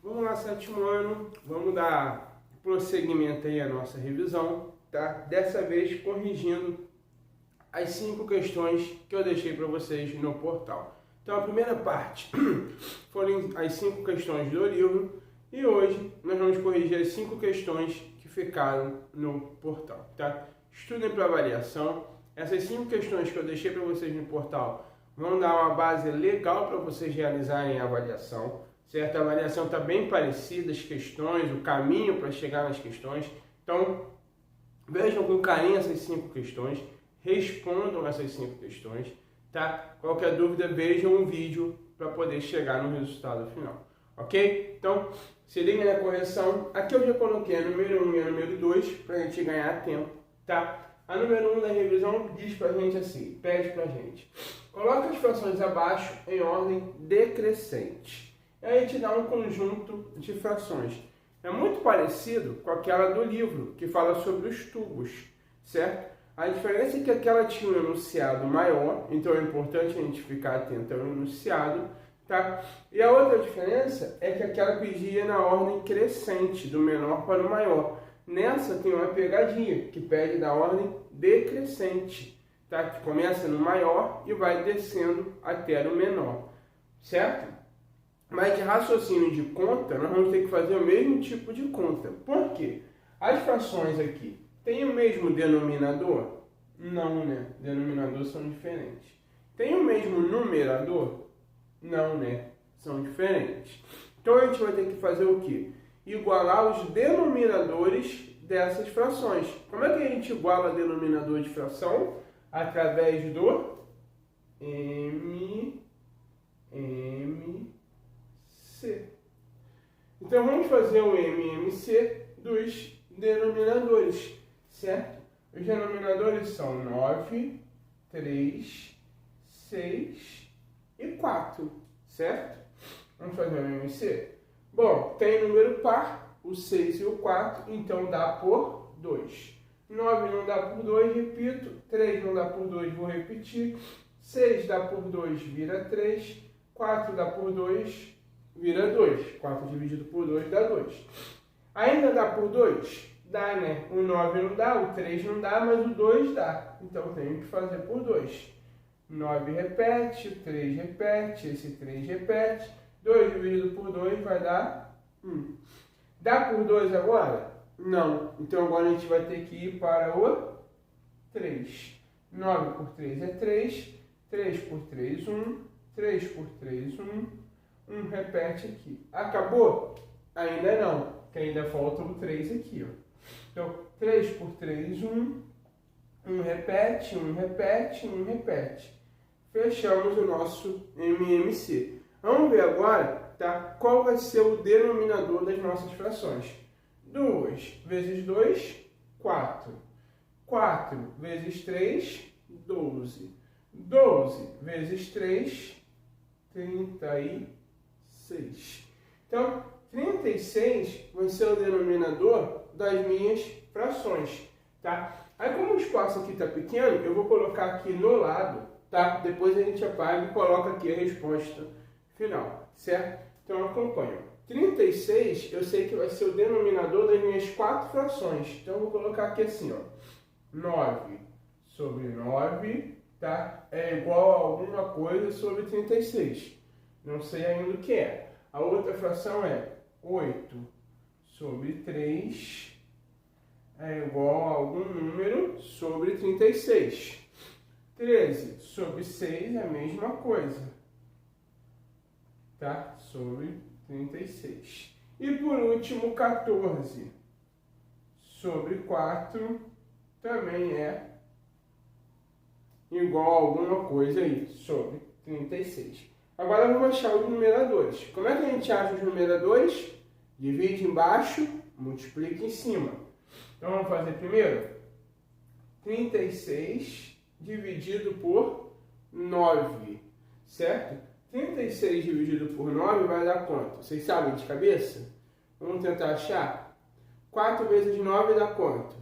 Vamos lá, sétimo ano, vamos dar prosseguimento aí à nossa revisão, tá? Dessa vez corrigindo as 5 questões que eu deixei para vocês no portal. Então a primeira parte foram as 5 questões do livro e hoje nós vamos corrigir as 5 questões que ficaram no portal, tá? Estudem para avaliação. Essas 5 questões que eu deixei para vocês no portal vão dar uma base legal para vocês realizarem a avaliação, certo? A avaliação está bem parecida, as questões, o caminho para chegar nas questões. Então, vejam com carinho essas 5 questões, respondam essas 5 questões, tá? Qualquer dúvida, vejam um vídeo para poder chegar no resultado final, ok? Então, se liguem na correção. Aqui eu já coloquei a número 1 e a número 2 para a gente ganhar tempo, tá? A número 1 da revisão diz pra gente assim, pede pra gente: coloca as frações abaixo em ordem decrescente. E aí te dá um conjunto de frações. É muito parecido com aquela do livro, que fala sobre os tubos, certo? A diferença é que aquela tinha um enunciado maior, então é importante a gente ficar atento ao enunciado, tá? E a outra diferença é que aquela pedia na ordem crescente, do menor para o maior. Nessa tem uma pegadinha, que pede da ordem decrescente, tá? Que começa no maior e vai descendo até o menor, certo? Mas de raciocínio de conta, nós vamos ter que fazer o mesmo tipo de conta. Por quê? As frações aqui têm o mesmo denominador? Não, né? Denominadores são diferentes. Tem o mesmo numerador? Não, né? São diferentes. Então a gente vai ter que fazer o quê? Igualar os denominadores dessas frações. Como é que a gente iguala denominador de fração? Através do MMC. Então vamos fazer o MMC dos denominadores, certo? Os denominadores são 9, 3, 6 e 4, certo? Vamos fazer o MMC? Bom, tem número par, o 6 e o 4, então dá por 2. 9 não dá por 2, repito. 3 não dá por 2, vou repetir. 6 dá por 2, vira 3. 4 dá por 2, vira 2. 4 dividido por 2 dá 2. Ainda dá por 2? Dá, né? O 9 não dá, o 3 não dá, mas o 2 dá. Então tenho que fazer por 2. 9 repete, o 3 repete, esse 3 repete. 2 dividido por 2 vai dar 1. Dá por 2 agora? Não. Então agora a gente vai ter que ir para o 3. 9 por 3 é 3. 3 por 3, 1. 3 por 3, 1. 1 repete aqui. Acabou? Ainda não, porque ainda falta o 3 aqui, ó. Então, 3 por 3, 1. 1 repete, 1 repete, 1 repete. Fechamos o nosso MMC. Vamos ver agora, tá? Qual vai ser o denominador das nossas frações. 2 vezes 2, 4. 4 vezes 3, 12. 12 vezes 3, 36. Então, 36 vai ser o denominador das minhas frações, tá? Aí, como o espaço aqui está pequeno, eu vou colocar aqui no lado, tá? Depois a gente apaga e coloca aqui a resposta final, certo? Então acompanha. 36 eu sei que vai ser o denominador das minhas 4 frações. Então eu vou colocar aqui assim, ó. 9 sobre 9, tá? É igual a alguma coisa sobre 36. Não sei ainda o que é. A outra fração é 8 sobre 3 é igual a algum número sobre 36. 13 sobre 6 é a mesma coisa, tá? Sobre 36. E por último, 14 sobre 4 também é igual a alguma coisa aí, sobre 36. Agora vamos achar os numeradores. Como é que a gente acha os numeradores? Divide embaixo, multiplica em cima. Então vamos fazer primeiro 36 dividido por 9, certo? 36 dividido por 9 vai dar quanto? Vocês sabem de cabeça? Vamos tentar achar? 4 vezes 9 dá quanto?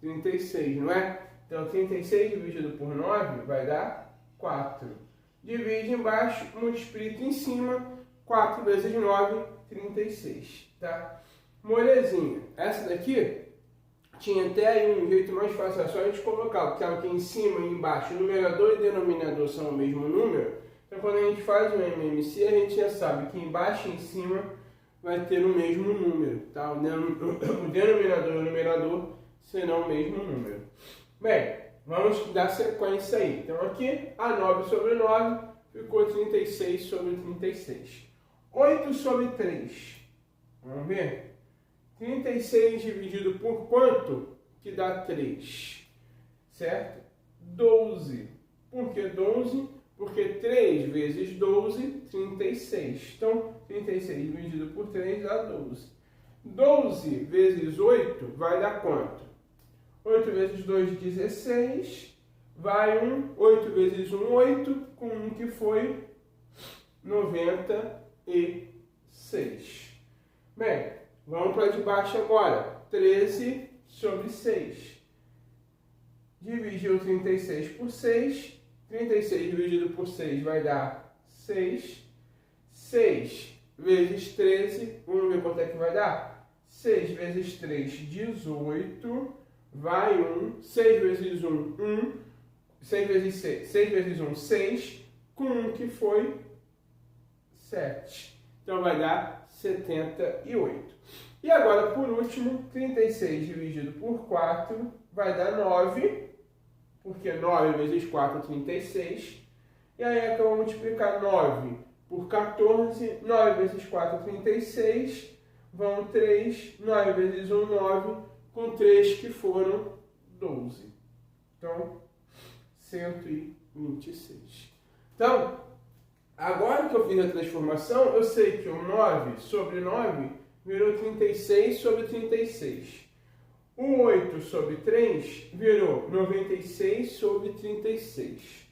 36, não é? Então 36 dividido por 9 vai dar 4. Divide embaixo, multiplica em cima. 4 vezes 9, 36, tá? Molezinha, essa daqui tinha até aí um jeito mais fácil, é só a gente colocar, porque aqui em cima e embaixo, numerador e denominador são o mesmo número. Então, quando a gente faz o MMC, a gente já sabe que embaixo e em cima vai ter o mesmo número, tá? O denominador e o numerador serão o mesmo número. Bem, vamos dar sequência aí. Então, aqui, a 9 sobre 9 ficou 36 sobre 36. 8 sobre 3. Vamos ver? 36 dividido por quanto? Que dá 3. Certo? 12. Por que 12? Porque 3 vezes 12, 36. Então, 36 dividido por 3 dá 12. 12 vezes 8 vai dar quanto? 8 vezes 2, 16. Vai 1. 8 vezes 1, 8. Com 1 que foi 96. Bem, vamos para de baixo agora. 13 sobre 6. Dividiu 36 por 6. 36 dividido por 6 vai dar 6. 6 vezes 13, vamos ver quanto é que vai dar? 6 vezes 3, 18. Vai 1. 6 vezes 1, 1. 6 vezes 6, 6 vezes 1, 6. Com 1 que foi 7. Então vai dar 78. E agora, por último, 36 dividido por 4 vai dar 9. Porque 9 vezes 4 é 36. E aí é que eu vou multiplicar 9 por 14. 9 vezes 4 é 36. Vão 3. 9 vezes 1, 9. Com 3 que foram 12. Então, 126. Então, agora que eu fiz a transformação, eu sei que o 9 sobre 9 virou 36 sobre 36. O 8 sobre 3 virou 96 sobre 36.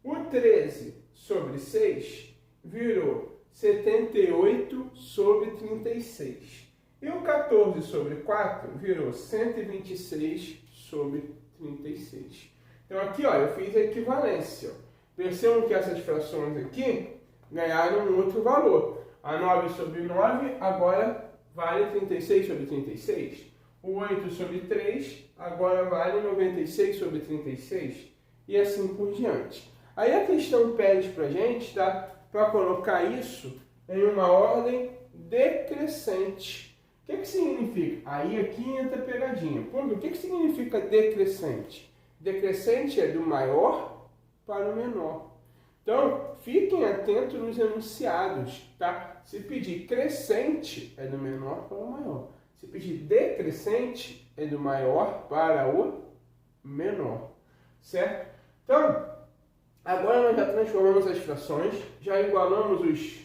O 13 sobre 6 virou 78 sobre 36. E o 14 sobre 4 virou 126 sobre 36. Então aqui, ó, eu fiz a equivalência. Percebam que essas frações aqui ganharam um outro valor. A 9 sobre 9 agora vale 36 sobre 36. O 8 sobre 3 agora vale 96 sobre 36 e assim por diante. Aí a questão pede para a gente, tá, para colocar isso em uma ordem decrescente. O que significa? Aí aqui entra a pegadinha. O que significa decrescente? Decrescente é do maior para o menor. Então, fiquem atentos nos enunciados, tá? Se pedir crescente, é do menor para o maior. Se pedir decrescente, é do maior para o menor, certo? Então, agora nós já transformamos as frações, já igualamos os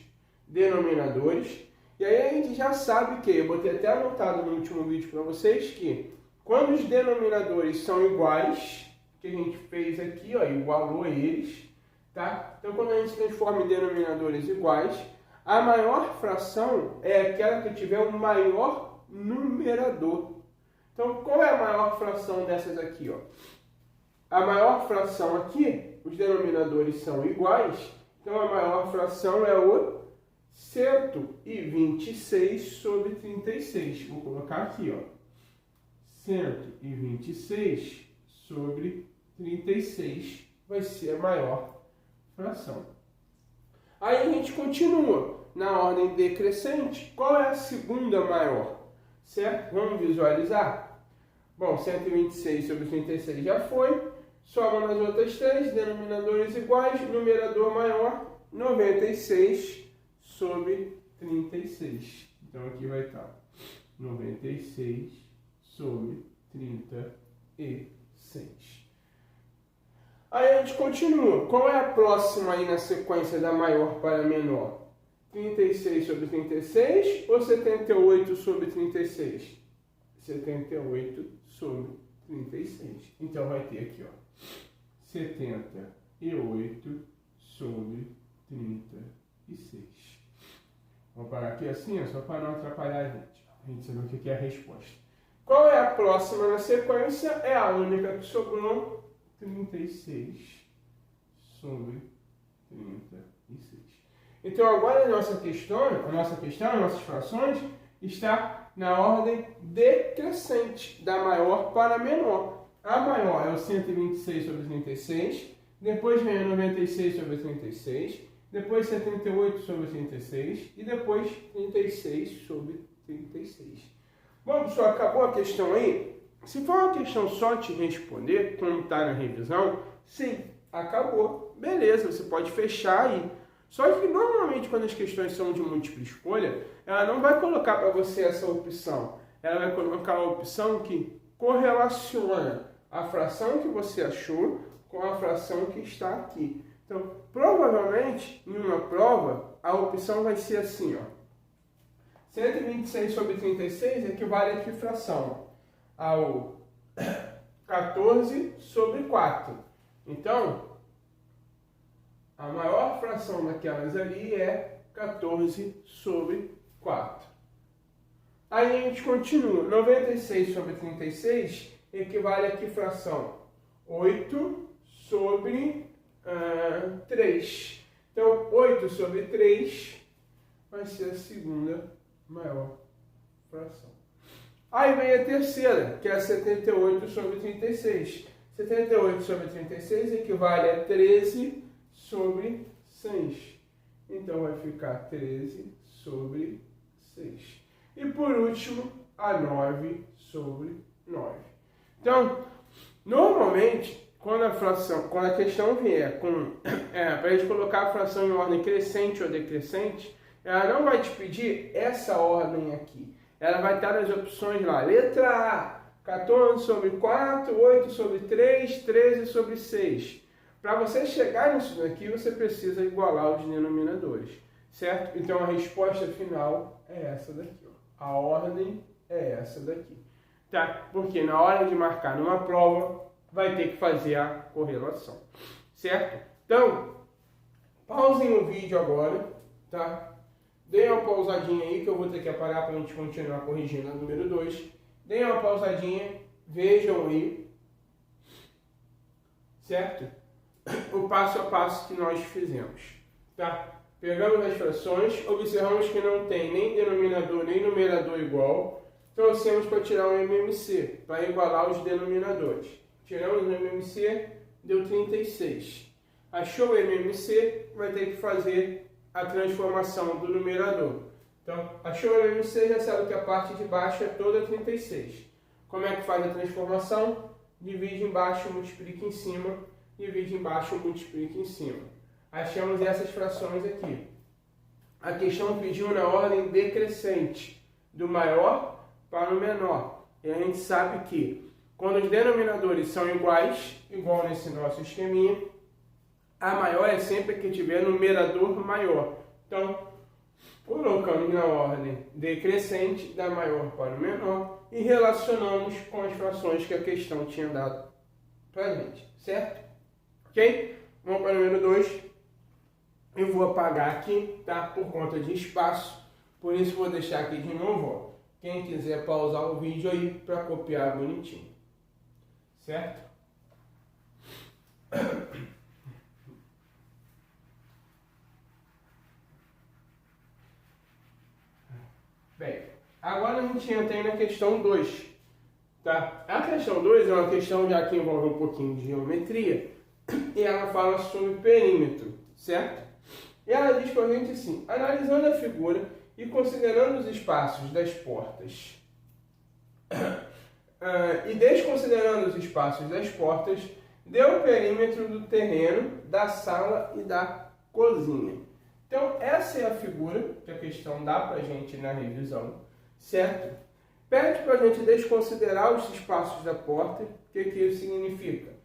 denominadores, e aí a gente já sabe que, eu botei até anotado no último vídeo para vocês, que quando os denominadores são iguais, que a gente fez aqui, ó, igualou eles, tá? Então, quando a gente transforma em denominadores iguais, a maior fração é aquela que tiver o maior numerador. Então, qual é a maior fração dessas aqui, ó? A maior fração aqui, os denominadores são iguais, então a maior fração é o 126 sobre 36. Vou colocar aqui, ó. 126 sobre 36 vai ser a maior fração. Aí a gente continua na ordem decrescente. Qual é a segunda maior? Certo? Vamos visualizar? Bom, 126 sobre 36 já foi. Sobra nas outras três, denominadores iguais, numerador maior, 96 sobre 36. Então aqui vai estar 96 sobre 36. Aí a gente continua. Qual é a próxima aí na sequência da maior para a menor? 36 sobre 36 ou 78 sobre 36? 78 sobre 36. Então vai ter aqui, ó, 78 sobre 36. Vamos parar aqui assim, ó, só para não atrapalhar a gente saber o que é a resposta. Qual é a próxima na sequência? É a única que sobrou, 36 sobre 36. Então agora as nossas frações está na ordem decrescente, da maior para a menor. A maior é o 126 sobre 36, depois vem o 96 sobre 36, depois 78 sobre 36 e depois 36 sobre 36. Bom, pessoal, acabou a questão aí? Se for uma questão só te responder, como está na revisão, sim, acabou. Beleza, você pode fechar aí. Só que normalmente quando as questões são de múltipla escolha, ela não vai colocar para você essa opção. Ela vai colocar a opção que correlaciona a fração que você achou com a fração que está aqui. Então, provavelmente, em uma prova, a opção vai ser assim, ó. 126 sobre 36 equivale a que fração? Ao 14 sobre 4. Então, a maior fração daquelas ali é 14 sobre 4. Aí a gente continua. 96 sobre 36 equivale a que fração? 8 sobre 3. Então, 8 sobre 3 vai ser a segunda maior fração. Aí vem a terceira, que é 78 sobre 36. 78 sobre 36 equivale a 13 sobre 6. Então vai ficar 13 sobre 6. E por último, a 9 sobre 9. Então, normalmente, quando a questão vier para a gente colocar a fração em ordem crescente ou decrescente, ela não vai te pedir essa ordem aqui. Ela vai estar nas opções lá. Letra A, 14 sobre 4, 8 sobre 3, 13 sobre 6. Para você chegar nisso daqui, você precisa igualar os denominadores, certo? Então a resposta final é essa daqui, ó. A ordem é essa daqui, tá? Porque na hora de marcar numa prova, vai ter que fazer a correlação, certo? Então, pausem o vídeo agora, tá? Deem uma pausadinha aí, que eu vou ter que parar para a gente continuar corrigindo a número 2. Deem uma pausadinha, vejam aí, certo? O passo a passo que nós fizemos, tá? Pegamos as frações, observamos que não tem nem denominador nem numerador igual, trouxemos para tirar o MMC, para igualar os denominadores. Tiramos o MMC, deu 36. Achou o MMC, vai ter que fazer a transformação do numerador. Então, achou o MMC, já sabe que a parte de baixo é toda 36. Como é que faz a transformação? Divide embaixo, multiplica em cima. Divide embaixo, multiplica em cima. Achamos essas frações aqui. A questão pediu na ordem decrescente, do maior para o menor. E a gente sabe que quando os denominadores são iguais, igual nesse nosso esqueminha, a maior é sempre que tiver numerador maior. Então, colocamos na ordem decrescente, da maior para o menor, e relacionamos com as frações que a questão tinha dado para a gente, certo? Ok? Vamos para o número 2. Eu vou apagar aqui, tá? Por conta de espaço. Por isso vou deixar aqui de novo, ó. Quem quiser pausar o vídeo aí para copiar bonitinho. Certo? Bem, agora a gente entra aí na questão 2. Tá? A questão 2 é uma questão já que envolve um pouquinho de geometria. E ela fala sobre perímetro, certo? E ela diz para a gente assim: analisando a figura e considerando os espaços das portas e desconsiderando os espaços das portas, deu o perímetro do terreno, da sala e da cozinha. Então, essa é a figura que a questão dá para a gente na revisão, certo? Pede para a gente desconsiderar os espaços da porta. O que isso significa?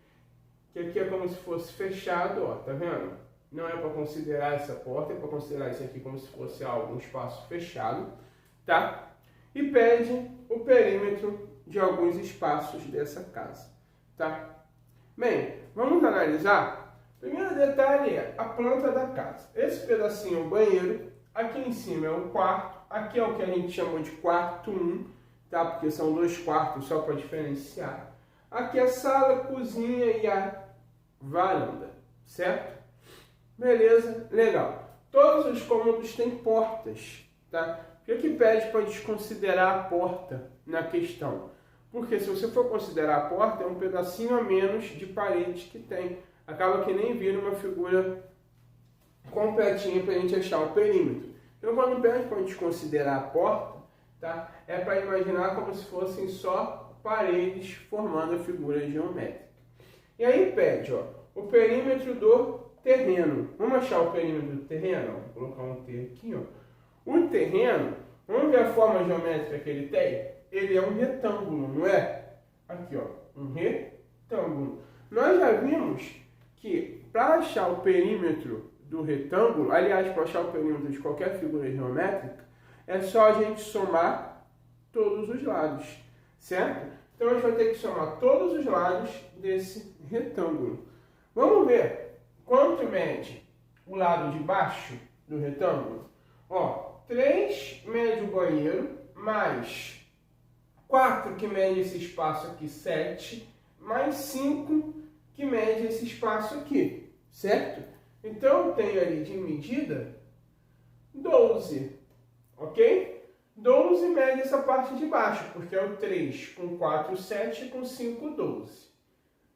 Que aqui é como se fosse fechado, ó, tá vendo? Não é para considerar essa porta, é para considerar isso aqui como se fosse um espaço fechado, tá? E pede o perímetro de alguns espaços dessa casa, tá? Bem, vamos analisar. Primeiro detalhe é a planta da casa. Esse pedacinho é o banheiro, aqui em cima é o quarto, aqui é o que a gente chamou de quarto 1, tá? Porque são 2 quartos só para diferenciar. Aqui é a sala, cozinha e a varanda, certo? Beleza, legal. todos os cômodos têm portas, tá? Por que pede para desconsiderar a porta na questão? Porque se você for considerar a porta, é um pedacinho a menos de parede que tem. Acaba que nem vira uma figura completinha para a gente achar o perímetro. Então, quando pede para desconsiderar a porta, tá? É para imaginar como se fossem só paredes formando a figura geométrica. E aí pede, ó, o perímetro do terreno. Vamos achar o perímetro do terreno? Vou colocar um T aqui, ó. O terreno, vamos ver a forma geométrica que ele tem? Ele é um retângulo, não é? Aqui, ó, um retângulo. Nós já vimos que para achar o perímetro do retângulo, aliás, para achar o perímetro de qualquer figura geométrica, é só a gente somar todos os lados, certo? Então a gente vai ter que somar todos os lados desse retângulo. Vamos ver quanto mede o lado de baixo do retângulo? Ó, 3 mede o banheiro, mais 4 que mede esse espaço aqui, 7, mais 5 que mede esse espaço aqui, certo? Então, eu tenho ali de medida 12, ok? 12 mede essa parte de baixo, porque é o 3 com 4, 7, com 5, 12.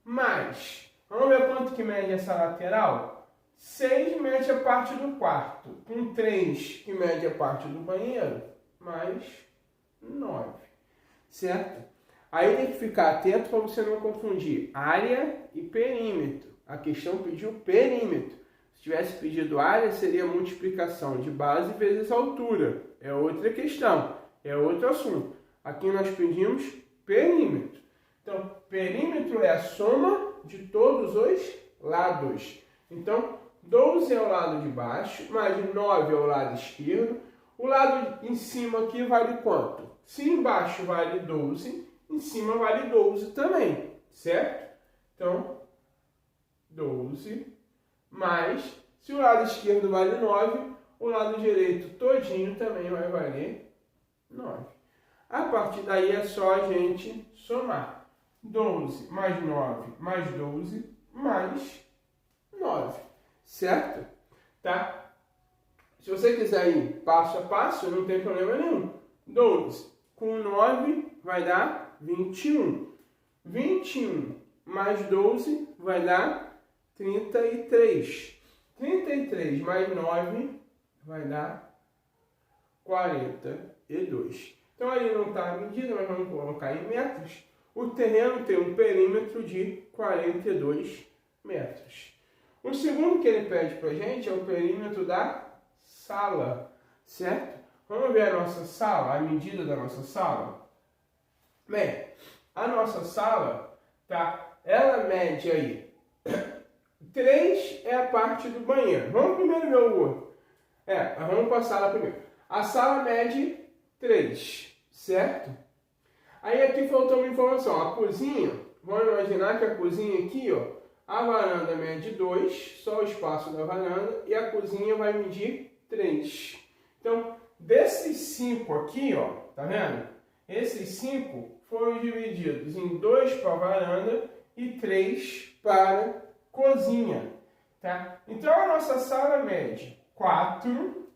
Mais, vamos ver quanto que mede essa lateral? 6 mede a parte do quarto, com 3 que mede a parte do banheiro, mais 9, certo? Aí tem que ficar atento para você não confundir área e perímetro. A questão pediu perímetro. Se tivesse pedido área, seria multiplicação de base vezes altura. É outra questão, é outro assunto. Aqui nós pedimos perímetro. Então, perímetro é a soma de todos os lados. Então, 12 é o lado de baixo, mais 9 é o lado esquerdo. O lado em cima aqui vale quanto? Se embaixo vale 12, em cima vale 12 também, certo? Então, 12 mais, se o lado esquerdo vale 9, o lado direito todinho também vai valer 9. A partir daí é só a gente somar. 12 mais 9 mais 12 mais 9. Certo? Tá? Se você quiser ir passo a passo, não tem problema nenhum. 12 com 9 vai dar 21. 21 mais 12 vai dar 33. 33 mais 9 vai dar 42. Então, aí não está a medida, mas vamos colocar em metros. O terreno tem um perímetro de 42 metros. O segundo que ele pede para a gente é o perímetro da sala, certo? Vamos ver a nossa sala, a medida da nossa sala? Bem, a nossa sala, tá? Ela mede aí 3 é a parte do banheiro. Vamos primeiro ver o outro. Vamos para a sala primeiro. A sala mede 3, certo? Aí aqui faltou uma informação. A cozinha, vamos imaginar que a cozinha aqui, ó, a varanda mede 2, só o espaço da varanda, e a cozinha vai medir 3. Então, desses 5 aqui, ó, tá vendo? Esses 5 foram divididos em 2 para a varanda e 3 para a cozinha, tá? Então, a nossa sala mede 4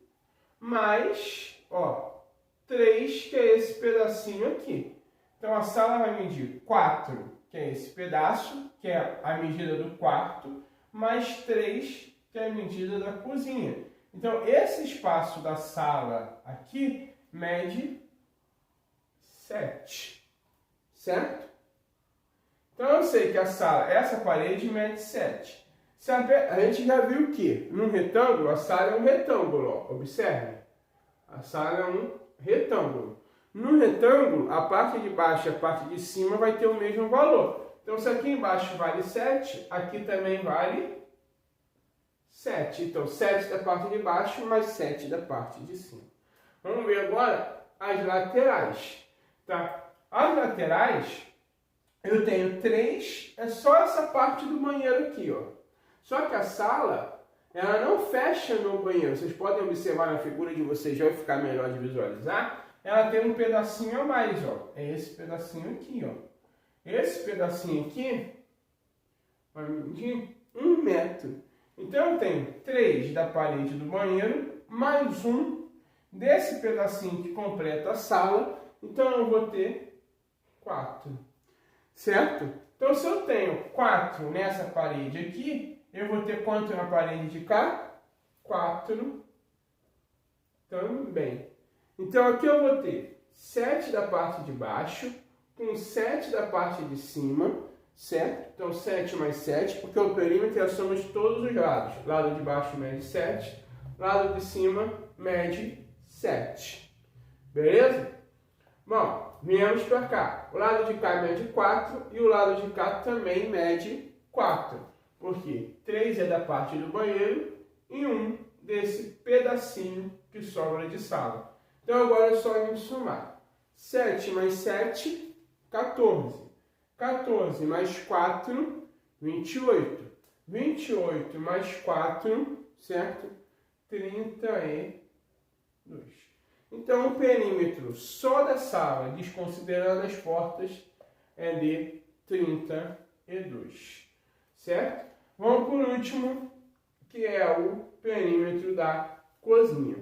mais, ó, 3, que é esse pedacinho aqui. Então, a sala vai medir 4, que é esse pedaço, que é a medida do quarto, mais 3, que é a medida da cozinha. Então, esse espaço da sala aqui mede 7, certo? Então, eu sei que a sala, essa parede mede 7. A gente já viu que num retângulo, a sala é um retângulo, ó, observe. A sala é um retângulo. No retângulo, a parte de baixo e a parte de cima vai ter o mesmo valor. Então, se aqui embaixo vale 7, aqui também vale 7. Então, 7 da parte de baixo mais 7 da parte de cima. Vamos ver agora as laterais. Tá? As laterais, eu tenho 3, é só essa parte do banheiro aqui, ó. Só que a sala, ela não fecha no banheiro. Vocês podem observar na figura de vocês, já vai ficar melhor de visualizar. Ela tem um pedacinho a mais, ó. É esse pedacinho aqui, ó. Esse pedacinho aqui vai medir 1 metro. Então eu tenho 3 da parede do banheiro, mais 1 desse pedacinho que completa a sala, então eu vou ter 4, certo? Então se eu tenho 4 nessa parede aqui, eu vou ter quanto na parede de cá? 4 também. Então aqui eu vou ter 7 da parte de baixo, com 7 da parte de cima, certo? Então 7 mais 7, porque o perímetro é a soma de todos os lados. Lado de baixo mede 7, lado de cima mede 7. Beleza? Bom, viemos para cá. O lado de cá mede 4 e o lado de cá também mede 4. Porque 3 é da parte do banheiro e 1 desse pedacinho que sobra de sala. Então agora é só a gente somar. 7 mais 7, 14. 14 mais 4, 28. 28 mais 4, certo? 32. Então o perímetro só da sala, desconsiderando as portas, é de 32. Certo? Vamos por último, que é o perímetro da cozinha.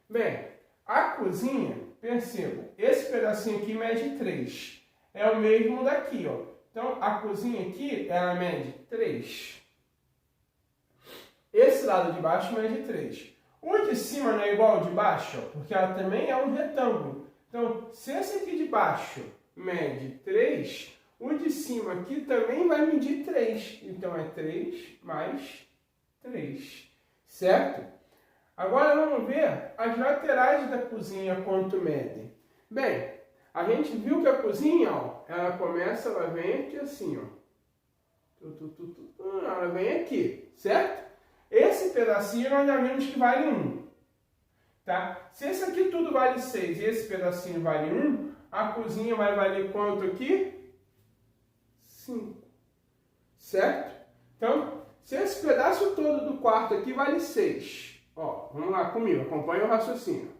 Bem, a cozinha, percebam, esse pedacinho aqui mede 3. É o mesmo daqui, ó. Então, a cozinha aqui, ela mede 3. Esse lado de baixo mede 3. O de cima não é igual ao de baixo, ó, porque ela também é um retângulo. Então, se esse aqui de baixo mede 3, o de cima aqui também vai medir 3. Então, é 3 mais 3. Certo? Agora, vamos ver as laterais da cozinha quanto medem. Bem, a gente viu que a cozinha, ó, ela começa, ela vem aqui assim, ó. Ela vem aqui, certo? Esse pedacinho nós já vimos que vale 1. Tá? Se esse aqui tudo vale 6 e esse pedacinho vale 1, a cozinha vai valer quanto aqui? 5. Certo? Então, se esse pedaço todo do quarto aqui vale 6. Ó, vamos lá comigo, acompanha o raciocínio.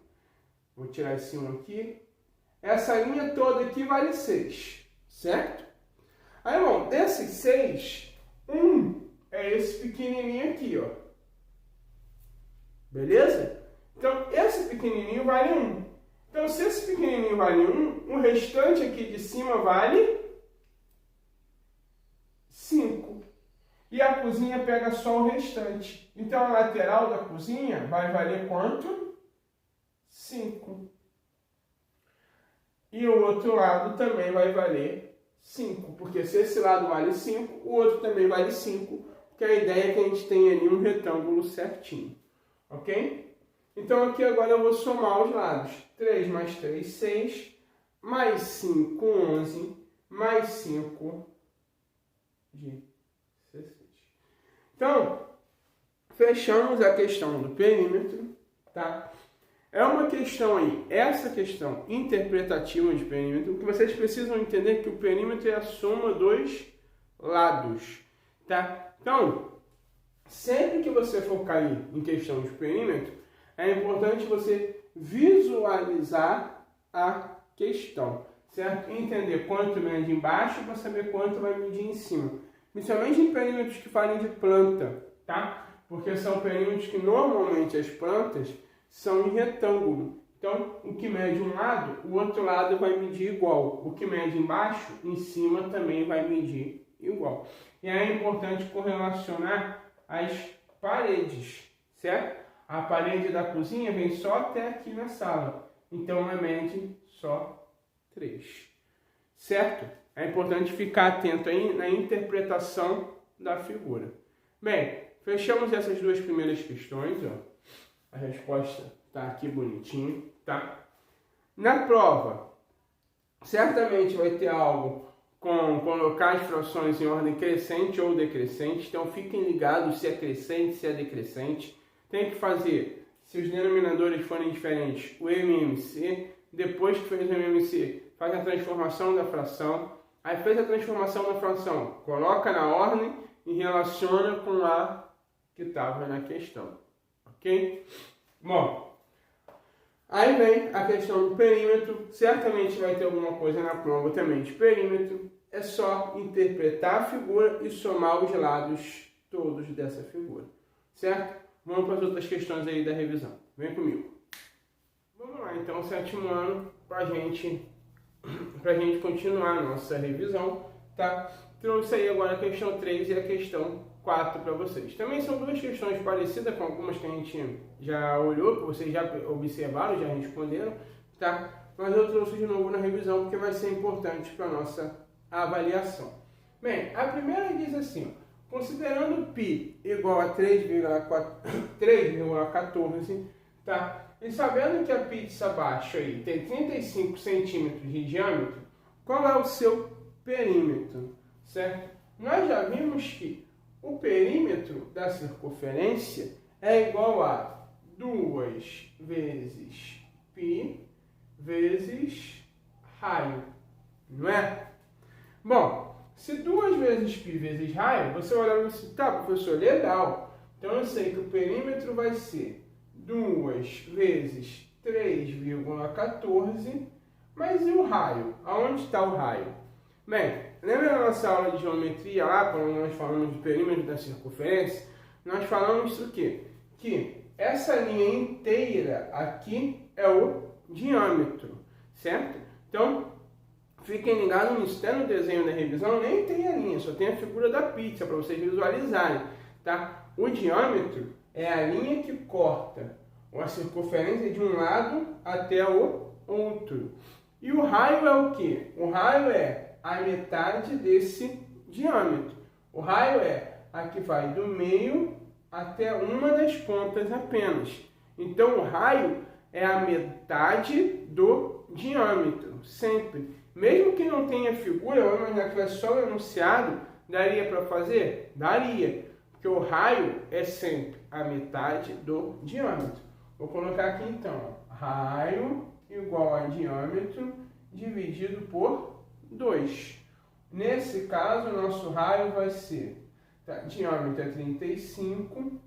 Vou tirar esse 1 aqui. Essa linha toda aqui vale 6, certo? Aí, bom, desses 6, 1 é esse pequenininho aqui, ó. Beleza? Então, esse pequenininho vale 1. Então, se esse pequenininho vale 1, o restante aqui de cima vale 5. E a cozinha pega só o restante. Então, a lateral da cozinha vai valer quanto? 5. E o outro lado também vai valer 5. Porque se esse lado vale 5, o outro também vale 5. Porque a ideia é que a gente tenha ali um retângulo certinho. Ok? Então aqui agora eu vou somar os lados. 3 mais 3, 6. Mais 5, 11. Mais 5, 16. Então, fechamos a questão do perímetro, tá? É uma questão aí, essa questão interpretativa de perímetro, o que vocês precisam entender é que o perímetro é a soma dos lados, tá? Então, sempre que você for cair em questão de perímetro, é importante você visualizar a questão, certo? Entender quanto mede embaixo para saber quanto vai medir em cima. Principalmente em perímetros que falem de planta, tá? Porque são perímetros que normalmente as plantas são em retângulo. Então, o que mede um lado, o outro lado vai medir igual. O que mede embaixo, em cima também vai medir igual. E aí é importante correlacionar as paredes, certo? A parede da cozinha vem só até aqui na sala. Então, ela mede só 3. Certo? É importante ficar atento aí na interpretação da figura. Bem, fechamos essas duas primeiras questões, ó. A resposta está aqui bonitinho, tá? Na prova, certamente vai ter algo com colocar as frações em ordem crescente ou decrescente. Então, fiquem ligados se é crescente, se é decrescente. Tem que fazer, se os denominadores forem diferentes, o MMC. Depois que fez o MMC, faz a transformação da fração. Aí fez a transformação da fração, coloca na ordem e relaciona com a que estava na questão. Ok? Bom, aí vem a questão do perímetro. Certamente vai ter alguma coisa na prova também de perímetro. É só interpretar a figura e somar os lados todos dessa figura. certo? Vamos para as outras questões aí da revisão. Vem comigo. Vamos lá, então, 7º ano, para gente continuar a nossa revisão, tá? Trouxe aí agora a questão 3 e a questão 4 para vocês. Também são duas questões parecidas com algumas que a gente já olhou, que vocês já observaram, já responderam, tá? Mas eu trouxe de novo na revisão porque vai ser importante para a nossa avaliação. Bem, a primeira diz assim, ó, considerando π igual a 3,14, tá? E sabendo que a pizza abaixo aí tem 35 centímetros de diâmetro, qual é o seu perímetro, certo? Nós já vimos que o perímetro da circunferência é igual a 2 vezes π vezes raio, não é? Bom, se 2 vezes π vezes raio, você olha e diz, tá, professor, legal. Então eu sei que o perímetro vai ser 2 vezes 3,14, mas e o raio? Aonde está o raio? Bem, lembra da nossa aula de geometria lá, quando nós falamos de perímetro da circunferência? Nós falamos o quê? Que essa linha inteira aqui é o diâmetro, certo? Então, fiquem ligados nisso. Até no desenho da revisão nem tem a linha, só tem a figura da pizza para vocês visualizarem, tá? O diâmetro é a linha que corta a circunferência de um lado até o outro. E o raio é o quê? O raio é a metade desse diâmetro. O raio é a que vai do meio até uma das pontas apenas. Então, o raio é a metade do diâmetro, sempre. Mesmo que não tenha figura, vamos imaginar que tivesse só o enunciado, daria para fazer? Daria, porque o raio é sempre a metade do diâmetro. Vou colocar aqui então, raio igual a diâmetro dividido por 2. Nesse caso, o nosso raio vai ser, tá, diâmetro é 35,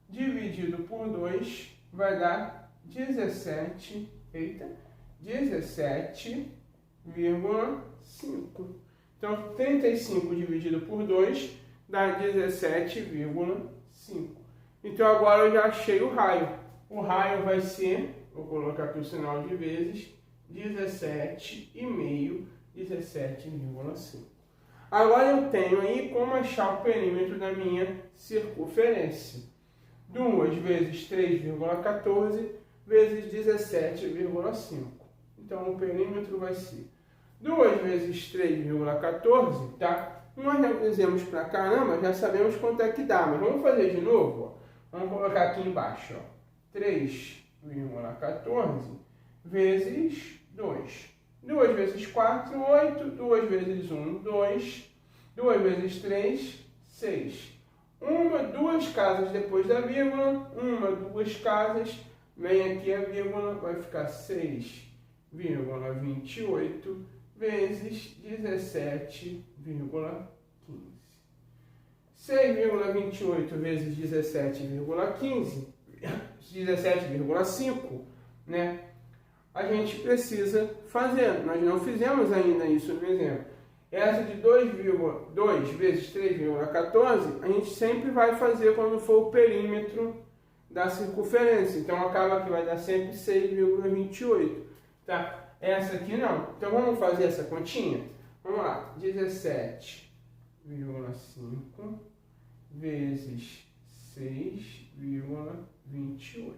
dividido por 2 vai dar 17,5. Então, 35 dividido por 2 dá 17,5. Então, agora eu já achei o raio. O raio vai ser, vou colocar aqui o sinal de vezes, 17,5, 17,5. Agora eu tenho aí como achar o perímetro da minha circunferência. 2 vezes 3,14 vezes 17,5. Então, o perímetro vai ser 2 vezes 3,14, tá? Nós já fizemos pra caramba, já sabemos quanto é que dá, mas vamos fazer de novo, ó. Vamos colocar aqui embaixo, ó. 3,14 vezes 2. 2 vezes 4, 8. 2 vezes 1, 2. 2 vezes 3, 6. 2 casas depois da vírgula. 2 casas. Vem aqui a vírgula, vai ficar 6,28 vezes 17,15. 6,28 vezes 17,15, 17,5, né? A gente precisa fazer. Nós não fizemos ainda isso no exemplo. Essa de 2 vezes 3,14, a gente sempre vai fazer quando for o perímetro da circunferência. Então, acaba que vai dar sempre 6,28, tá? Essa aqui não. Então, vamos fazer essa continha? Vamos lá. 17,5 vezes 6,28,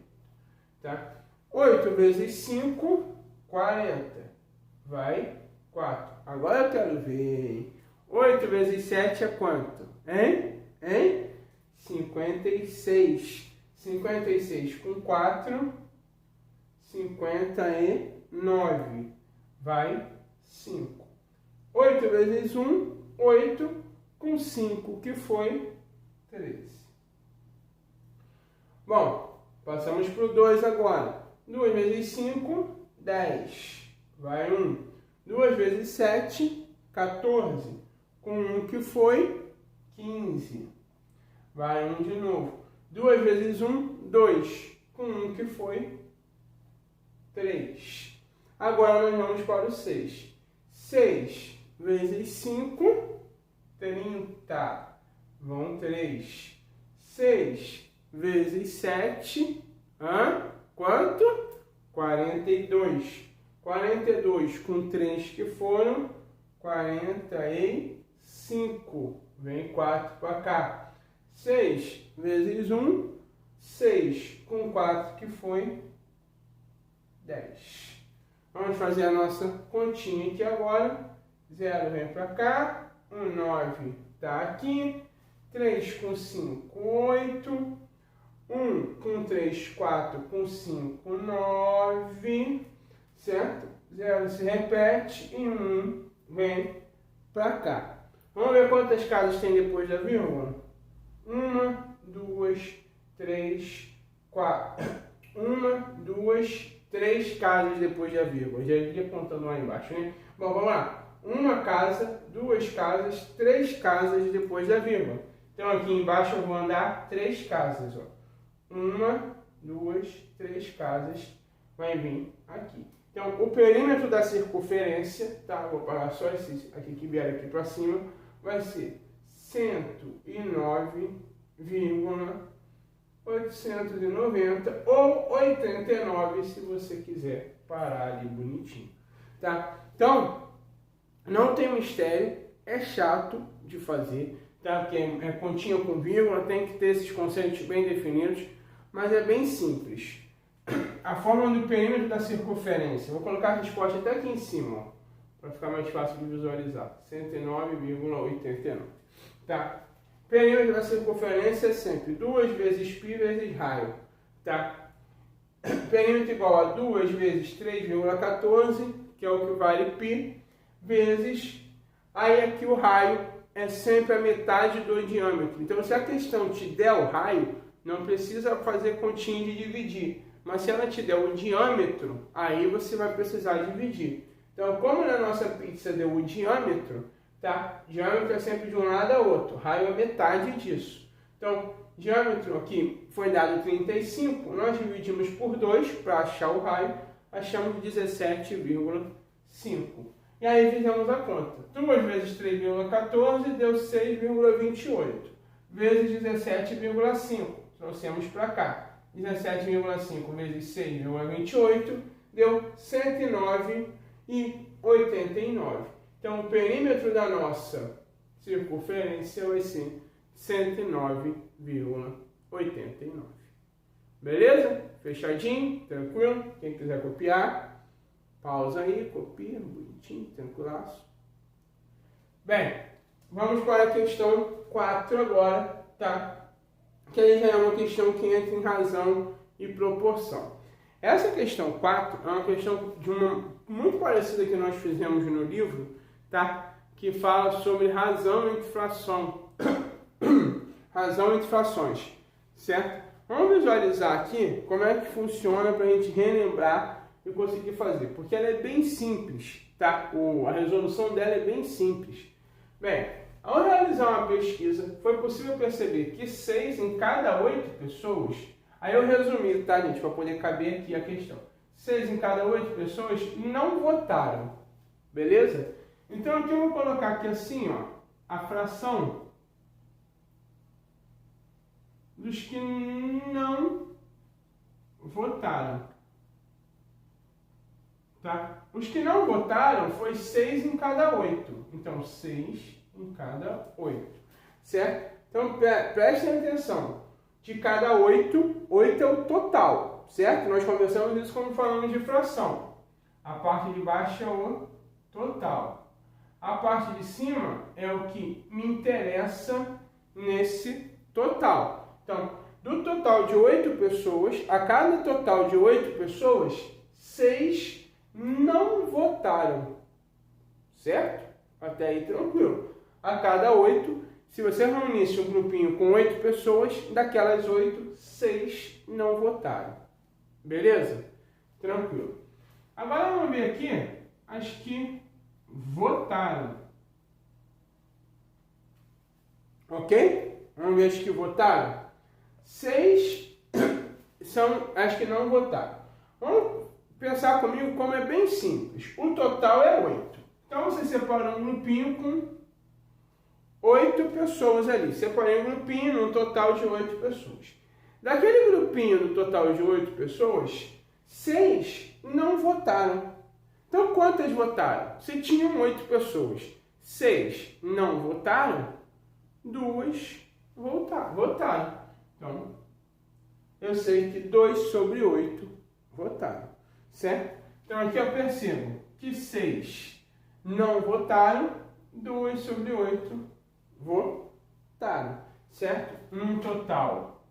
tá? 8 vezes 5, 40. Vai 4. Agora eu quero ver. 8 vezes 7 é quanto? Hein? 56. 56 com 4, 59. Vai 5. 8 vezes 1, 8. Com 5, que foi 13. Bom, passamos para o 2 agora. 2 vezes 5, 10. Vai 1. 2 vezes 7, 14. Com 1 que foi 15. Vai 1 de novo. 2 vezes 1, 2. Com 1 que foi 3. Agora nós vamos para o 6. 6 vezes 5, 30. Vão 3. 6 vezes 7, quanto? 42. 42 com 3 que foram 45. Vem 4 para cá. 6 vezes 1, 6 com 4 que foi 10. Vamos fazer a nossa continha aqui agora. 0 vem para cá. 9 está aqui. 3 com 5, 8. 1 com 3, 4 com 5, 9. Certo? 0 se repete e 1 vem para cá. Vamos ver quantas casas tem depois da vírgula? 1, 2, 3, 4. 1, 2, 3 casas depois da vírgula. Já iria contando lá embaixo, né? Bom, vamos lá. Uma casa, 2 casas, 3 casas depois da vírgula. Então aqui embaixo eu vou andar 3 casas. 1, 2, 3 casas vai vir aqui. Então o perímetro da circunferência, tá? Vou parar só esse aqui que vier aqui para cima, vai ser 109,890 ou 89 se você quiser parar ali bonitinho, tá? Então, não tem mistério, é chato de fazer, tá? Porque é continha com vírgula, tem que ter esses conceitos bem definidos, mas é bem simples. A fórmula do perímetro da circunferência, vou colocar a resposta até aqui em cima, para ficar mais fácil de visualizar, 109,89, tá? Perímetro da circunferência é sempre 2 vezes π vezes raio, tá? Perímetro igual a 2 vezes 3,14, que é o que vale π, vezes, aí aqui o raio é sempre a metade do diâmetro. Então, se a questão te der o raio, não precisa fazer continha de dividir. Mas se ela te der o diâmetro, aí você vai precisar dividir. Então, como na nossa pizza deu o diâmetro, tá? Diâmetro é sempre de um lado a outro. Raio é metade disso. Então, diâmetro aqui foi dado 35. Nós dividimos por 2 para achar o raio. Achamos 17,5. E aí fizemos a conta. 2 vezes 3,14 deu 6,28. Vezes 17,5. Trouxemos para cá. 17,5 vezes 6,28 deu 109,89. Então, o perímetro da nossa circunferência vai ser 109,89. Beleza? Fechadinho? Tranquilo? Quem quiser copiar, pausa aí, copia, bonitinho, tranquilaço. Bem, vamos para a questão 4 agora, tá? Que aí já é uma questão que entra em razão e proporção. Essa questão 4 é uma questão de uma muito parecida que nós fizemos no livro, tá? Que fala sobre razão entre fração. Razão entre frações, certo? Vamos visualizar aqui como é que funciona para a gente relembrar e conseguir fazer, porque ela é bem simples, tá? A resolução dela é bem simples. Bem, ao realizar uma pesquisa, foi possível perceber que 6 em cada 8 pessoas, aí eu resumi, tá, gente, para poder caber aqui a questão. 6 em cada 8 pessoas não votaram, beleza? Então aqui eu vou colocar aqui assim, ó, a fração dos que não votaram, tá? Os que não votaram foi 6 em cada 8, então 6 em cada 8, certo? Então, prestem atenção. De cada 8, 8 é o total, certo? Nós conversamos isso quando falamos de fração. A parte de baixo é o total. A parte de cima é o que me interessa nesse total. Então, do total de 8 pessoas, a cada total de 8 pessoas, 6 não votaram, certo? Até aí tranquilo. A cada 8, se você reunisse um grupinho com 8 pessoas, daquelas 8, 6 não votaram. Beleza? Tranquilo. Agora vamos ver aqui as que votaram. Ok? Vamos ver as que votaram. 6 são as que não votaram. Vamos pensar comigo como é bem simples. O total é 8. Então você separa um grupinho com 8 pessoas ali. Separei um grupinho num total de 8 pessoas. Daquele grupinho do total de 8 pessoas, 6 não votaram. Então, quantas votaram? Se tinham 8 pessoas, 6 não votaram, 2 votaram. Então, eu sei que 2 sobre 8 votaram, certo? Então, aqui eu percebo que 6 não votaram, 2 sobre 8 votaram, certo? Num total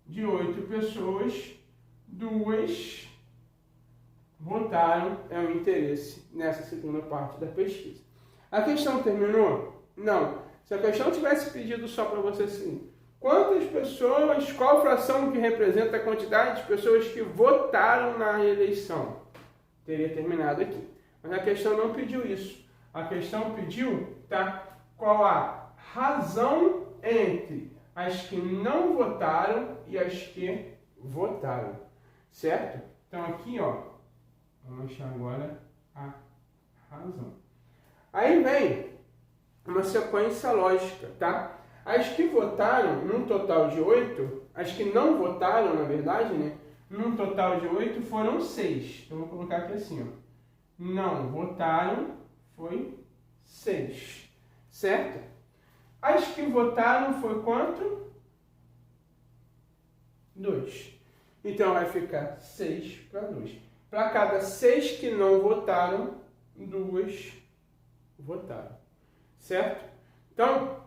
de 8 pessoas, 2 votaram, é o interesse nessa segunda parte da pesquisa. A questão terminou? Não. Se a questão tivesse pedido só para você assim, quantas pessoas, qual fração que representa a quantidade de pessoas que votaram na eleição? Teria terminado aqui. Mas a questão não pediu isso. A questão pediu, tá? Qual a razão entre as que não votaram e as que votaram, certo? Então aqui, ó, vamos achar agora a razão. Aí vem uma sequência lógica, tá? As que votaram, num total de 8, as que não votaram, na verdade, né? Num total de 8 foram 6. Então, vou colocar aqui assim, ó. Não votaram, foi 6. Certo? As que votaram foi quanto? 2. Então, vai ficar 6 para 2. Para cada 6 que não votaram, 2 votaram. Certo? Então,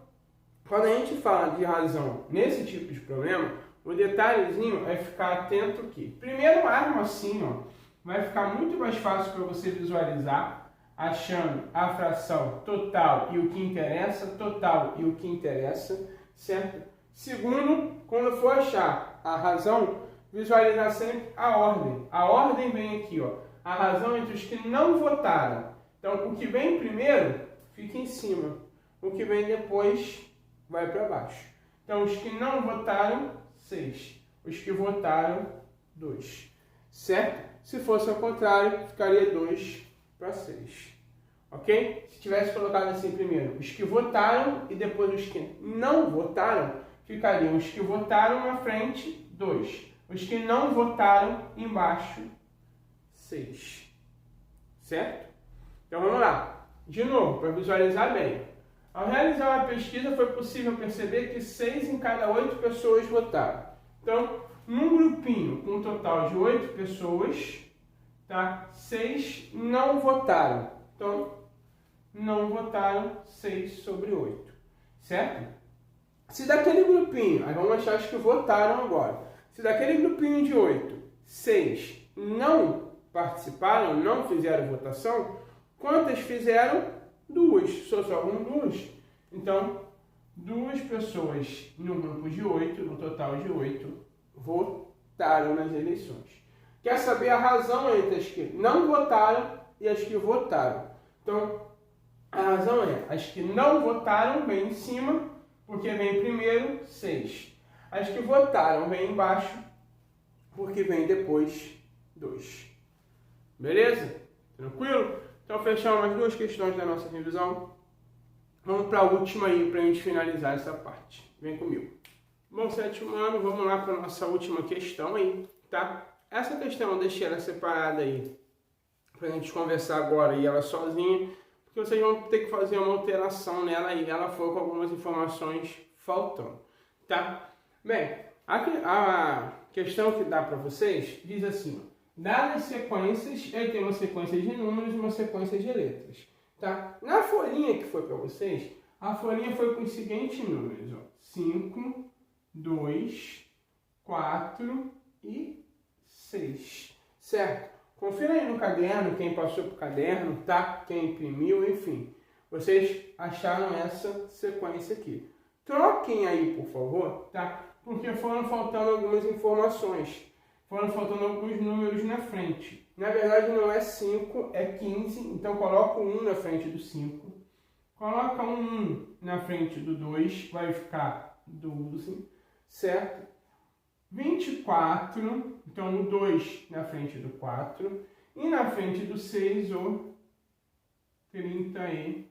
quando a gente fala de razão nesse tipo de problema, o detalhezinho é ficar atento aqui. Primeiro, arma assim, ó, vai ficar muito mais fácil para você visualizar, achando a fração total e o que interessa, total e o que interessa, certo? Segundo, quando for achar a razão, visualizar sempre a ordem. A ordem vem aqui, ó, a razão entre os que não votaram. Então, o que vem primeiro fica em cima, o que vem depois vai para baixo. Então, os que não votaram, 6. Os que votaram, 2. Certo? Se fosse ao contrário, ficaria 2 para 6. Ok? Se tivesse colocado assim primeiro, os que votaram e depois os que não votaram, ficariam os que votaram na frente, 2. Os que não votaram, embaixo, 6. Certo? Então, vamos lá. De novo, para visualizar bem. Ao realizar a pesquisa, foi possível perceber que 6 em cada 8 pessoas votaram. Então, num grupinho com um total de 8 pessoas, tá? 6 não votaram. Então, não votaram 6 sobre 8. Certo? Se daquele grupinho, aí vamos achar os que votaram agora. Se daquele grupinho de 8, 6 não participaram, não fizeram votação, quantas fizeram? 2, só sobram 2. Então, 2 pessoas no grupo de 8, no total de 8, votaram nas eleições. Quer saber a razão entre as que não votaram e as que votaram? Então, a razão é, as que não votaram vem em cima, porque vem primeiro 6. As que votaram vem embaixo, porque vem depois 2. Beleza? Tranquilo? Então, fechamos as 2 questões da nossa revisão. Vamos para a última aí, para a gente finalizar essa parte. Vem comigo. Bom, 7º ano, vamos lá para a nossa última questão aí, tá? Essa questão eu deixei ela separada aí, para a gente conversar agora e ela sozinha, porque vocês vão ter que fazer uma alteração nela e ela foi com algumas informações faltando, tá? Bem, a questão que dá para vocês diz assim, ó. Dadas sequências, aí tem uma sequência de números e uma sequência de letras, tá? Na folhinha que foi para vocês, a folhinha foi com os seguintes números, ó. 5, 2, 4 e 6, certo? Confira aí no caderno, quem passou pro caderno, tá? Quem imprimiu, enfim. Vocês acharam essa sequência aqui. Troquem aí, por favor, tá? Porque foram faltando algumas informações. Foram faltando alguns números na frente. Na verdade não é 5, é 15. Então coloca o 1 na frente do 5. Coloca um 1 na frente do 2. Vai ficar 12. Certo? 24. Então o 2 na frente do 4. E na frente do 6 o 36.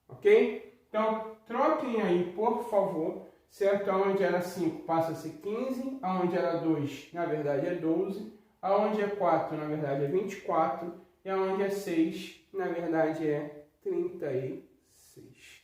Ok? Então troquem aí, por favor. certo? Aonde era 5 passa a ser 15, aonde era 2, na verdade é 12, aonde é 4, na verdade é 24, e aonde é 6, na verdade é 36.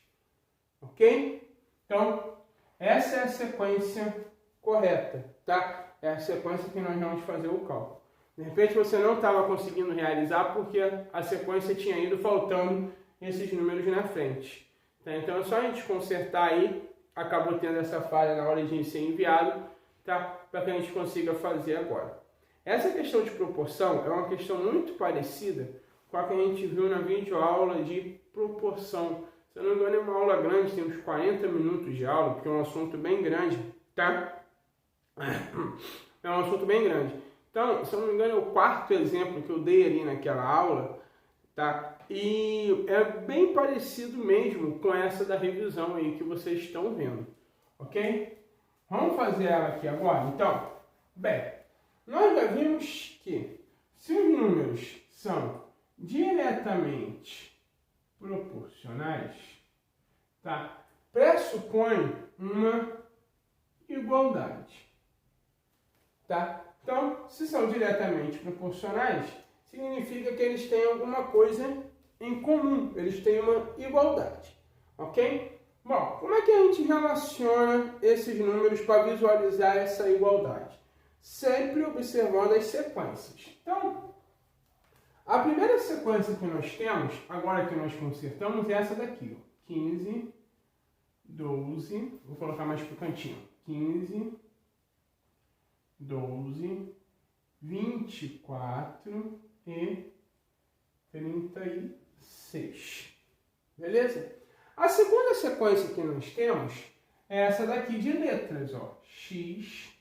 Ok? Então, essa é a sequência correta, tá? É a sequência que nós vamos fazer o cálculo. De repente você não estava conseguindo realizar porque a sequência tinha ido faltando esses números na frente. Tá? Então é só a gente consertar aí, acabou tendo essa falha na hora de ser enviado, tá? Para que a gente consiga fazer agora. Essa questão de proporção é uma questão muito parecida com a que a gente viu na videoaula de proporção. Se eu não me engano é uma aula grande, tem uns 40 minutos de aula, porque é um assunto bem grande, tá? É um assunto bem grande. Então, se eu não me engano, é o quarto exemplo que eu dei ali naquela aula, tá? E é bem parecido mesmo com essa da revisão aí que vocês estão vendo, ok? Vamos fazer ela aqui agora? Então, bem, nós já vimos que se os números são diretamente proporcionais, tá? Pressupõe uma igualdade, tá? Então, se são diretamente proporcionais, significa que eles têm alguma coisa em comum, eles têm uma igualdade, ok? Bom, como é que a gente relaciona esses números para visualizar essa igualdade? Sempre observando as sequências. Então, a primeira sequência que nós temos, agora que nós consertamos, é essa daqui, ó. 15, 12, vou colocar mais para o cantinho, 15, 12, 24 e 36. Beleza? A segunda sequência que nós temos é essa daqui de letras, ó. X,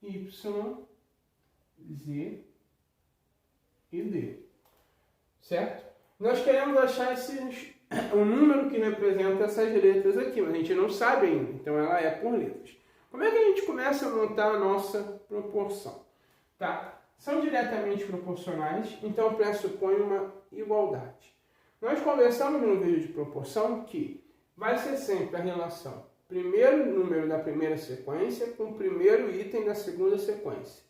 Y, Z e D. Certo? Nós queremos achar o número que representa essas letras aqui, mas a gente não sabe ainda, então ela é por letras. Como é que a gente começa a montar a nossa proporção? Tá? São diretamente proporcionais, então pressupõe uma igualdade. Nós conversamos no vídeo de proporção que vai ser sempre a relação primeiro número da primeira sequência com o primeiro item da segunda sequência.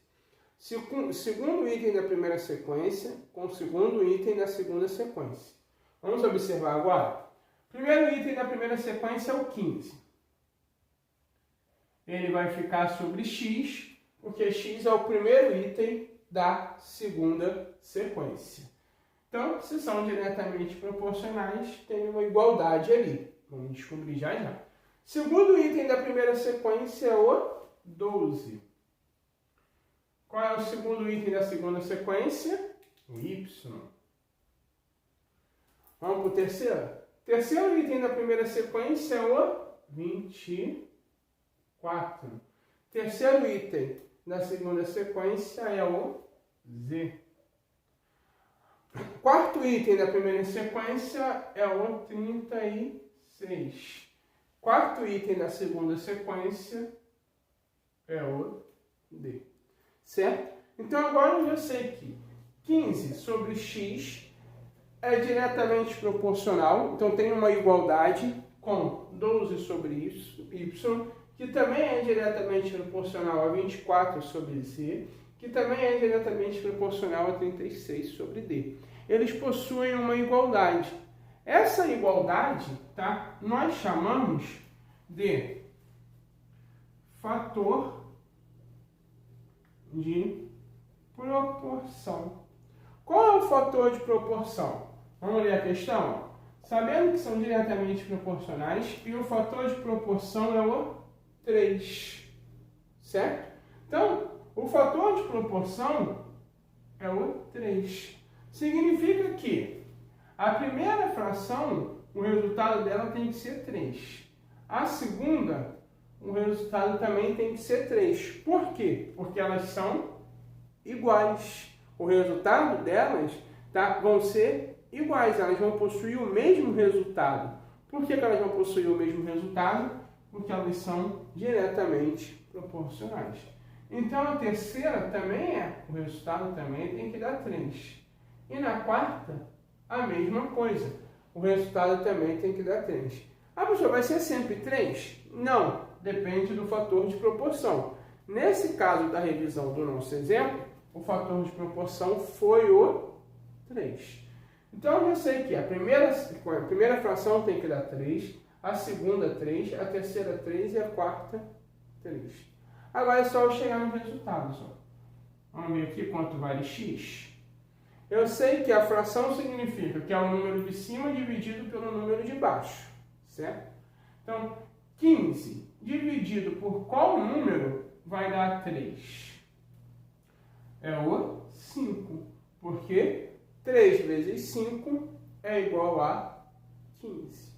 Segundo item da primeira sequência com o segundo item da segunda sequência. Vamos observar agora? Primeiro item da primeira sequência é o 15. Ele vai ficar sobre x, porque x é o primeiro item da segunda sequência. Então, se são diretamente proporcionais, tem uma igualdade ali. Vamos descobrir já já. Segundo item da primeira sequência é o 12. Qual é o segundo item da segunda sequência? O y. Vamos para o terceiro. Terceiro item da primeira sequência é o 24. Terceiro item da segunda sequência é o z. Quarto item da primeira sequência é o 36. Quarto item da segunda sequência é o d. Certo? Então agora eu já sei que 15 sobre x é diretamente proporcional, então tem uma igualdade com 12 sobre y, que também é diretamente proporcional a 24 sobre z, que também é diretamente proporcional a 36 sobre d. Eles possuem uma igualdade. Essa igualdade, tá, nós chamamos de fator de proporção. Qual é o fator de proporção? Vamos ler a questão? Sabendo que são diretamente proporcionais e o fator de proporção é o 3. Certo? Então, o fator de proporção é o 3. Significa que a primeira fração, o resultado dela tem que ser 3. A segunda, o resultado também tem que ser 3. Por quê? Porque elas são iguais. O resultado delas vão ser iguais, elas vão possuir o mesmo resultado. Por que elas vão possuir o mesmo resultado? Porque elas são diretamente proporcionais. Então a terceira também o resultado também tem que dar 3. E na quarta, a mesma coisa. O resultado também tem que dar 3. Ah, professor, vai ser sempre 3? Não, depende do fator de proporção. Nesse caso da revisão do nosso exemplo, o fator de proporção foi o 3. Então, eu já sei que a primeira fração tem que dar 3, a segunda 3, a terceira 3 e a quarta 3. Agora é só eu chegar nos resultados. Ó. Vamos ver aqui quanto vale x. Eu sei que a fração significa que é o número de cima dividido pelo número de baixo, certo? Então, 15 dividido por qual número vai dar 3? É o 5, porque 3 vezes 5 é igual a 15.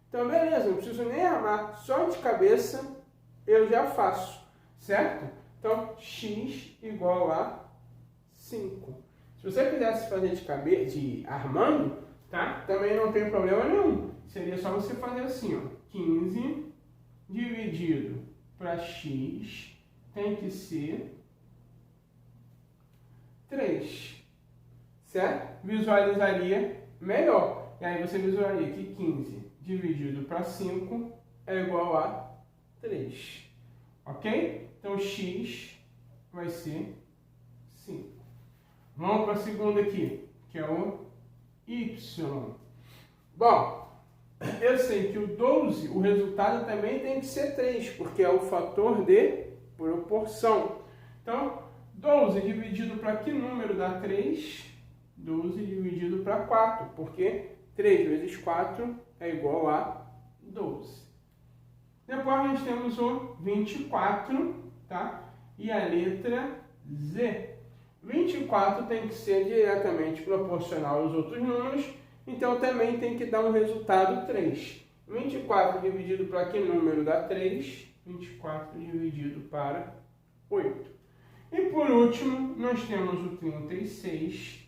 Então, beleza, não preciso nem armar, só de cabeça eu já faço, certo? Então, x igual a 5. Se você quisesse fazer armando, tá? Também não tem problema nenhum. Seria só você fazer assim, ó. 15 dividido para x tem que ser 3. Certo? Visualizaria melhor. E aí você visualizaria que 15 dividido para 5 é igual a 3. Ok? Então, x vai ser 5. Vamos para a segunda aqui, que é o y. Bom, eu sei que o 12, o resultado também tem que ser 3, porque é o fator de proporção. Então, 12 dividido para que número dá 3? 12 dividido para 4, porque 3 vezes 4 é igual a 12. Depois nós temos o 24, tá? E a letra Z. 24 tem que ser diretamente proporcional aos outros números, então também tem que dar um resultado 3. 24 dividido para que número dá 3? 24 dividido para 8. E por último, nós temos o 36.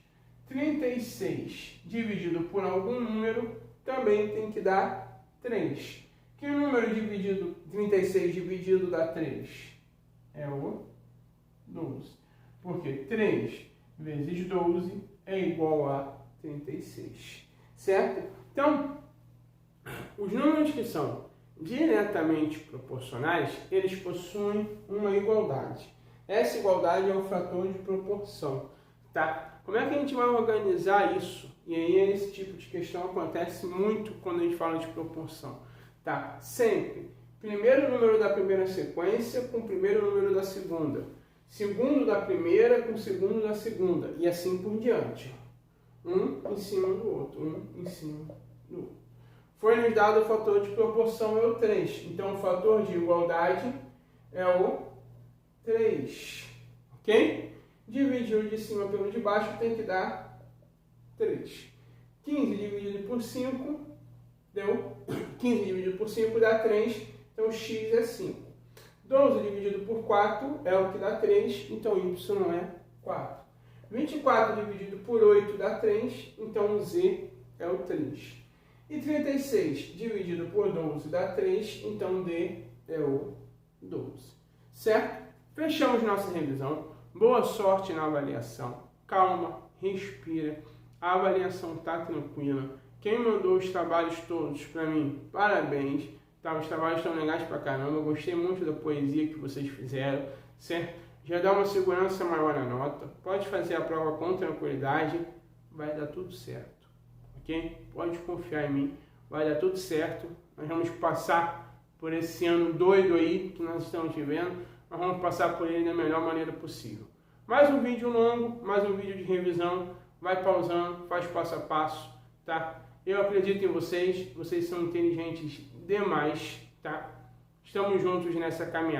36 dividido por algum número também tem que dar 3. Que número 36 dividido dá 3? É o 12. Porque 3 vezes 12 é igual a 36. Certo? Então, os números que são diretamente proporcionais, eles possuem uma igualdade. Essa igualdade é o fator de proporção. Tá? Como é que a gente vai organizar isso? E aí esse tipo de questão acontece muito quando a gente fala de proporção. Tá? Sempre. Primeiro número da primeira sequência com o primeiro número da segunda. Segundo da primeira com o segundo da segunda. E assim por diante. Um em cima do outro. Um em cima do outro. Foi nos dado o fator de proporção é o 3. Então o fator de igualdade é o 3. Ok? Dividir o de cima pelo de baixo tem que dar 3. 15 dividido por 5 deu 15 dividido por 5 dá 3. Então x é 5. 12 dividido por 4 é o que dá 3, então y é 4. 24 dividido por 8 dá 3, então z é o 3. E 36 dividido por 12 dá 3, então d é o 12. Certo? Fechamos nossa revisão. Boa sorte na avaliação. Calma, respira. A avaliação está tranquila. Quem mandou os trabalhos todos para mim, parabéns. Tá, os trabalhos estão legais pra caramba, eu gostei muito da poesia que vocês fizeram, certo? Já dá uma segurança maior na nota, pode fazer a prova com tranquilidade, vai dar tudo certo, ok? Pode confiar em mim, vai dar tudo certo, nós vamos passar por esse ano doido aí que nós estamos vivendo, nós vamos passar por ele da melhor maneira possível. Mais um vídeo longo, mais um vídeo de revisão, vai pausando, faz passo a passo, tá? Eu acredito em vocês, vocês são inteligentes demais, tá? Estamos juntos nessa caminhada.